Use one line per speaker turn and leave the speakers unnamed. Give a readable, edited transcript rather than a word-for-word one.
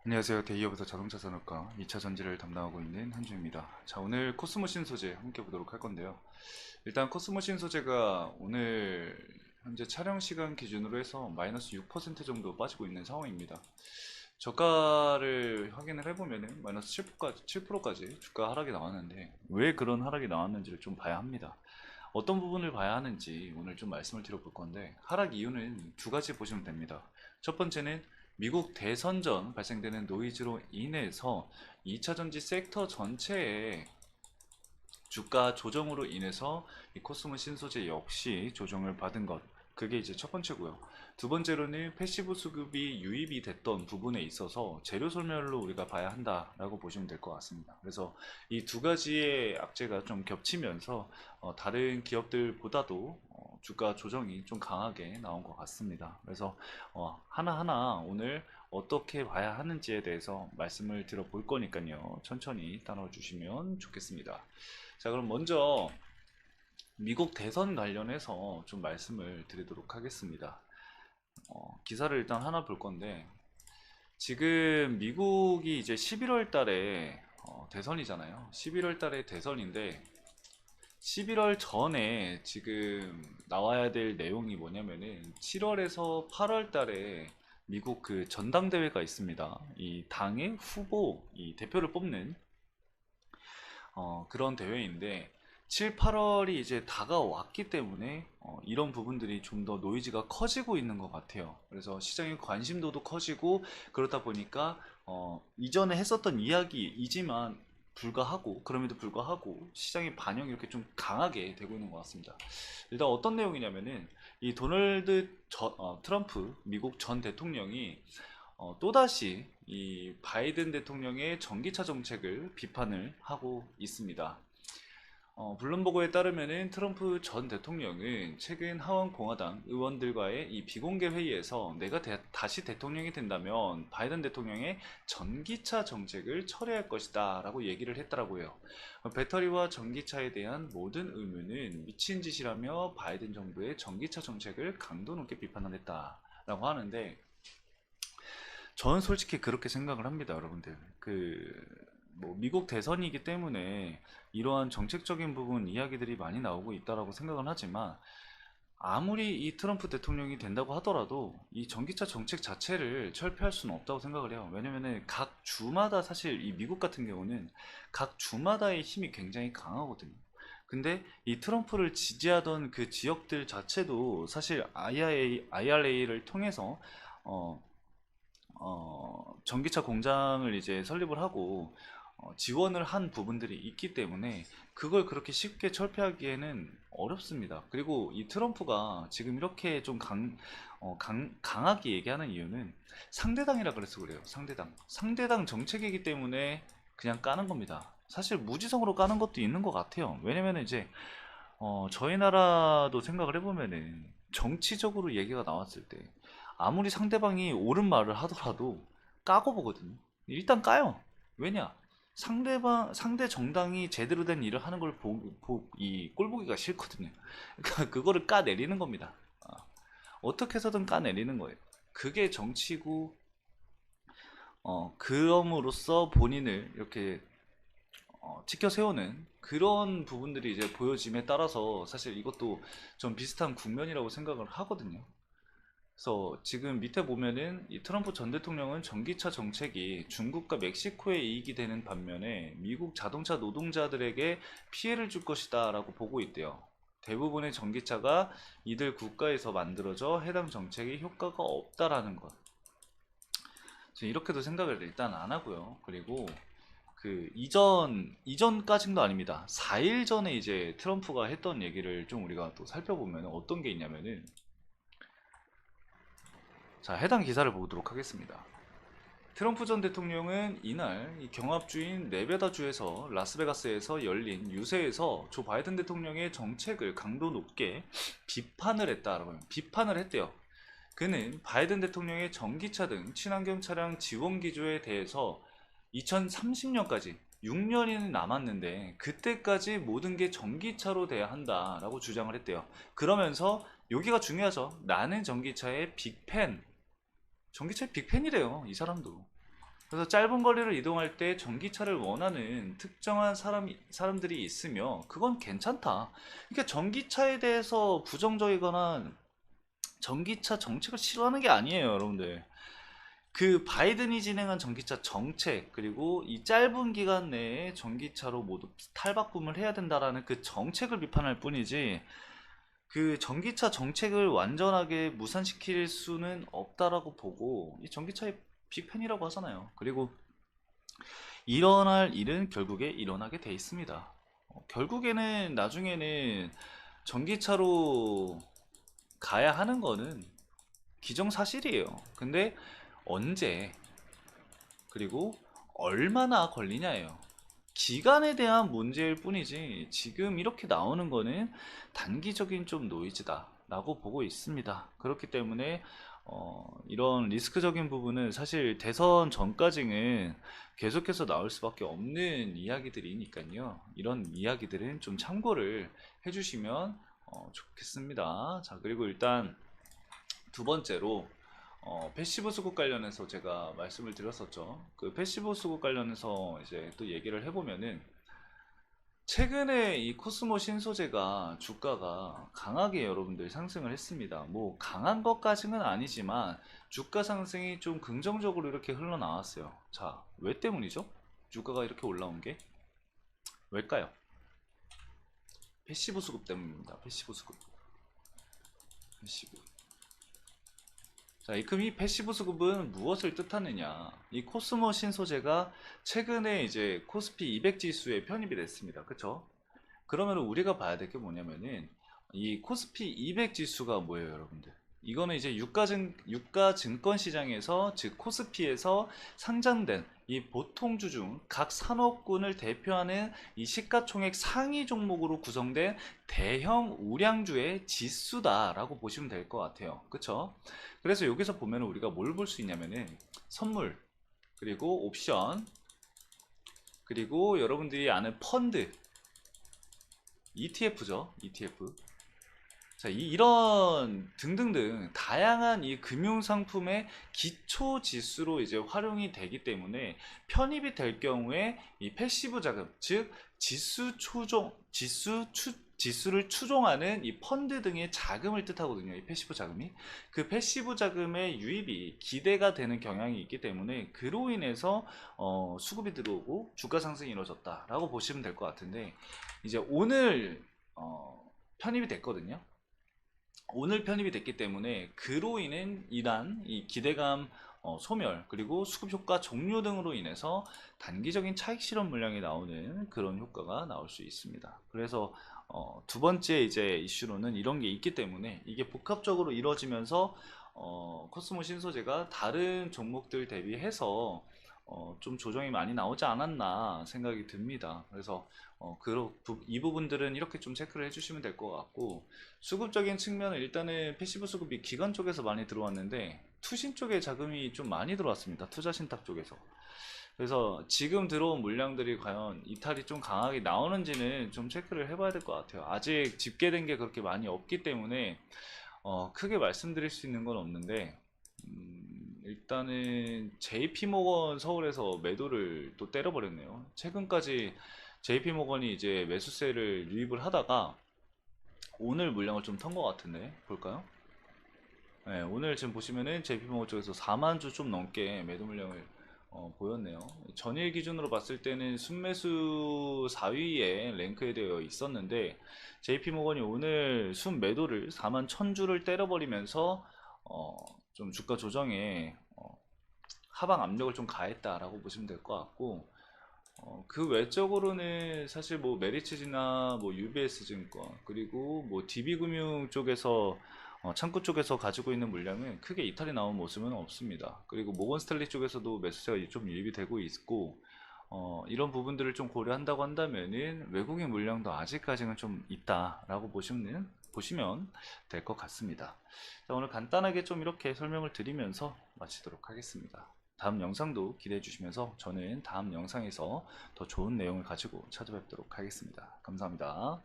안녕하세요. 대기업에서 자동차 산업과 2차 전지를 담당하고 있는 한주입니다. 자, 오늘 코스모신 소재 함께 보도록 할 건데요. 일단 코스모신 소재가 오늘 현재 촬영 시간 기준으로 해서 마이너스 6% 정도 빠지고 있는 상황입니다. 저가를 확인을 해보면은 마이너스 7%까지 주가 하락이 나왔는데 왜 그런 하락이 나왔는지를 좀 봐야 합니다. 어떤 부분을 봐야 하는지 오늘 좀 말씀을 드려볼 건데, 하락 이유는 두 가지 보시면 됩니다. 첫 번째는 미국 대선 전 발생되는 노이즈로 인해서 2차 전지 섹터 전체에 주가 조정으로 인해서 이 코스모 신소재 역시 조정을 받은 것, 그게 이제 첫 번째고요. 두 번째로는 패시브 수급이 유입이 됐던 부분에 있어서 재료 소멸로 우리가 봐야 한다라고 보시면 될 것 같습니다. 그래서 이 두 가지의 악재가 좀 겹치면서 다른 기업들보다도 주가 조정이 좀 강하게 나온 것 같습니다. 그래서 하나하나 오늘 어떻게 봐야 하는지에 대해서 말씀을 드려볼 거니까요. 천천히 따라와 주시면 좋겠습니다. 자, 그럼 먼저 미국 대선 관련해서 좀 말씀을 드리도록 하겠습니다. 기사를 일단 하나 볼 건데, 지금 미국이 이제 11월 달에 대선이잖아요. 11월 달에 대선인데 11월 전에 지금 나와야 될 내용이 뭐냐면은 7월에서 8월 달에 미국 그 전당대회가 있습니다. 이 당의 후보, 이 대표를 뽑는 그런 대회인데 7, 8월이 이제 다가왔기 때문에 이런 부분들이 좀 더 노이즈가 커지고 있는 것 같아요. 그래서 시장의 관심도도 커지고 그렇다 보니까 이전에 했었던 이야기이지만 불가하고 그럼에도 불구하고 시장의 반영이 이렇게 좀 강하게 되고 있는 것 같습니다. 일단 어떤 내용이냐면은 이 트럼프 미국 전 대통령이 또다시 이 바이든 대통령의 전기차 정책을 비판을 하고 있습니다. 블룸버그에 따르면은 트럼프 전 대통령은 최근 하원 공화당 의원들과의 이 비공개 회의에서 내가 다시 대통령이 된다면 바이든 대통령의 전기차 정책을 철회할 것이다 라고 얘기를 했더라고요. 배터리와 전기차에 대한 모든 의무는 미친 짓이라며 바이든 정부의 전기차 정책을 강도 높게 비판을 했다라고 하는데, 저는 솔직히 그렇게 생각을 합니다, 여러분들. 뭐, 미국 대선이기 때문에 이러한 정책적인 부분 이야기들이 많이 나오고 있다라고 생각은 하지만, 아무리 이 트럼프 대통령이 된다고 하더라도 이 전기차 정책 자체를 철폐할 수는 없다고 생각을 해요. 왜냐면은 각 주마다, 사실 이 미국 같은 경우는 각 주마다의 힘이 굉장히 강하거든요. 근데 이 트럼프를 지지하던 그 지역들 자체도 사실 IRA를 통해서 어, 전기차 공장을 이제 설립을 하고 지원을 한 부분들이 있기 때문에 그걸 그렇게 쉽게 철폐하기에는 어렵습니다. 그리고 이 트럼프가 지금 이렇게 좀 강하게 얘기하는 이유는 상대당이라 그래서 그래요. 상대당 정책이기 때문에 그냥 까는 겁니다. 사실 무지성으로 까는 것도 있는 것 같아요. 왜냐면 이제 저희 나라도 생각을 해보면은 정치적으로 얘기가 나왔을 때 아무리 상대방이 옳은 말을 하더라도 까고 보거든요. 일단 까요. 왜냐? 상대 정당이 제대로 된 일을 하는 걸 이 꼴보기가 싫거든요. 그러니까 그거를 까내리는 겁니다. 어떻게 해서든 까내리는 거예요. 그게 정치고, 그럼으로써 본인을 이렇게 지켜 세우는 그런 부분들이 이제 보여짐에 따라서 사실 이것도 좀 비슷한 국면이라고 생각을 하거든요. 그래서 지금 밑에 보면은 이 트럼프 전 대통령은 전기차 정책이 중국과 멕시코에 이익이 되는 반면에 미국 자동차 노동자들에게 피해를 줄 것이다라고 보고 있대요. 대부분의 전기차가 이들 국가에서 만들어져 해당 정책에 효과가 없다라는 것. 이렇게도 생각을 일단 안 하고요. 그리고 그 이전까지도 아닙니다. 4일 전에 이제 트럼프가 했던 얘기를 좀 우리가 또 살펴보면 어떤 게 있냐면은, 자, 해당 기사를 보도록 하겠습니다. 트럼프 전 대통령은 이날 이 경합주인 네베다주에서 라스베가스에서 열린 유세에서 조 바이든 대통령의 정책을 강도 높게 비판을 했다라고 합니다. 비판을 했대요. 그는 바이든 대통령의 전기차 등 친환경 차량 지원 기조에 대해서 2030년까지 6년이 남았는데 그때까지 모든 게 전기차로 돼야 한다라고 주장을 했대요. 그러면서 여기가 중요하죠. 나는 전기차의 빅팬. 전기차의 빅팬이래요, 이 사람도. 그래서 짧은 거리를 이동할 때 전기차를 원하는 특정한 사람들이 있으며 그건 괜찮다. 그러니까 전기차에 대해서 부정적이거나 전기차 정책을 싫어하는 게 아니에요, 여러분들. 그 바이든이 진행한 전기차 정책, 그리고 이 짧은 기간 내에 전기차로 모두 탈바꿈을 해야 된다라는 그 정책을 비판할 뿐이지, 그 전기차 정책을 완전하게 무산시킬 수는 없다라고 보고, 이 전기차의 빅팬이라고 하잖아요. 그리고 일어날 일은 결국에 일어나게 돼 있습니다. 결국에는 나중에는 전기차로 가야 하는 거는 기정사실이에요. 근데 언제, 그리고 얼마나 걸리냐예요. 기간에 대한 문제일 뿐이지 지금 이렇게 나오는 거는 단기적인 좀 노이즈다 라고 보고 있습니다. 그렇기 때문에 이런 리스크적인 부분은 사실 대선 전까지는 계속해서 나올 수밖에 없는 이야기들이니까요. 이런 이야기들은 좀 참고를 해주시면 좋겠습니다. 자, 그리고 일단 두 번째로 패시브 수급 관련해서 제가 말씀을 드렸었죠. 그 패시브 수급 관련해서 이제 또 얘기를 해보면은, 최근에 이 코스모 신소재가 주가가 강하게 여러분들 상승을 했습니다. 뭐 강한 것까지는 아니지만 주가 상승이 좀 긍정적으로 이렇게 흘러나왔어요. 자, 왜 때문이죠? 주가가 이렇게 올라온 게 왜일까요? 패시브 수급 때문입니다. 패시브 수급. 패시브. 자, 그럼 이 패시브 수급은 무엇을 뜻하느냐? 이 코스모 신소재가 최근에 이제 코스피 200 지수에 편입이 됐습니다. 그쵸? 그러면 우리가 봐야 될 게 뭐냐면은, 이 코스피 200 지수가 뭐예요, 여러분들? 이거는 이제 유가 증권 시장에서, 즉 코스피에서 상장된 이 보통주 중 각 산업군을 대표하는 이 시가총액 상위 종목으로 구성된 대형 우량주의 지수다라고 보시면 될 것 같아요. 그쵸? 그래서 여기서 보면 우리가 뭘 볼 수 있냐면은, 선물, 그리고 옵션, 그리고 여러분들이 아는 펀드, ETF죠. ETF. 자, 이런 등등등 다양한 이 금융상품의 기초 지수로 이제 활용이 되기 때문에, 편입이 될 경우에 이 패시브 자금, 즉 지수를 추종하는 이 펀드 등의 자금을 뜻하거든요. 이 패시브 자금이. 그 패시브 자금의 유입이 기대가 되는 경향이 있기 때문에, 그로 인해서 수급이 들어오고 주가 상승이 이루어졌다라고 보시면 될 것 같은데, 이제 오늘 편입이 됐거든요. 오늘 편입이 됐기 때문에 그로 인한 이 기대감 소멸, 그리고 수급 효과 종료 등으로 인해서 단기적인 차익 실현 물량이 나오는 그런 효과가 나올 수 있습니다. 그래서 두 번째 이제 이슈로는 이런 게 있기 때문에, 이게 복합적으로 이루어지면서 코스모 신소재가 다른 종목들 대비해서 좀 조정이 많이 나오지 않았나 생각이 듭니다. 그래서 이 부분들은 이렇게 좀 체크를 해주시면 될 것 같고, 수급적인 측면은 일단은 패시브 수급이 기관 쪽에서 많이 들어왔는데 투신 쪽에 자금이 좀 많이 들어왔습니다. 투자 신탁 쪽에서. 그래서 지금 들어온 물량들이 과연 이탈이 좀 강하게 나오는지는 좀 체크를 해봐야 될 것 같아요. 아직 집계된 게 그렇게 많이 없기 때문에 크게 말씀드릴 수 있는 건 없는데, 일단은 JP모건 서울에서 매도를 또 때려버렸네요. 최근까지 JP모건이 이제 매수세를 유입을 하다가 오늘 물량을 좀 턴 것 같은데, 볼까요? 네, 오늘 지금 보시면은 JP모건 쪽에서 4만 주 좀 넘게 매도 물량을 보였네요. 전일 기준으로 봤을 때는 순매수 4위에 랭크되어 있었는데, JP모건이 오늘 순매도를 4만 1000주를 때려버리면서 좀 주가 조정에 하방 압력을 좀 가했다라고 보시면 될 것 같고, 그 외적으로는 사실 뭐 메리츠지나 뭐 UBS 증권, 그리고 뭐 DB금융 쪽에서 창구 쪽에서 가지고 있는 물량은 크게 이탈이 나온 모습은 없습니다. 그리고 모건스탠리 쪽에서도 매수세가 좀 유입이 되고 있고, 이런 부분들을 좀 고려한다고 한다면은 외국인 물량도 아직까지는 좀 있다라고 보시면 될 것 같습니다. 자, 오늘 간단하게 좀 이렇게 설명을 드리면서 마치도록 하겠습니다. 다음 영상도 기대해 주시면서 저는 다음 영상에서 더 좋은 내용을 가지고 찾아뵙도록 하겠습니다. 감사합니다.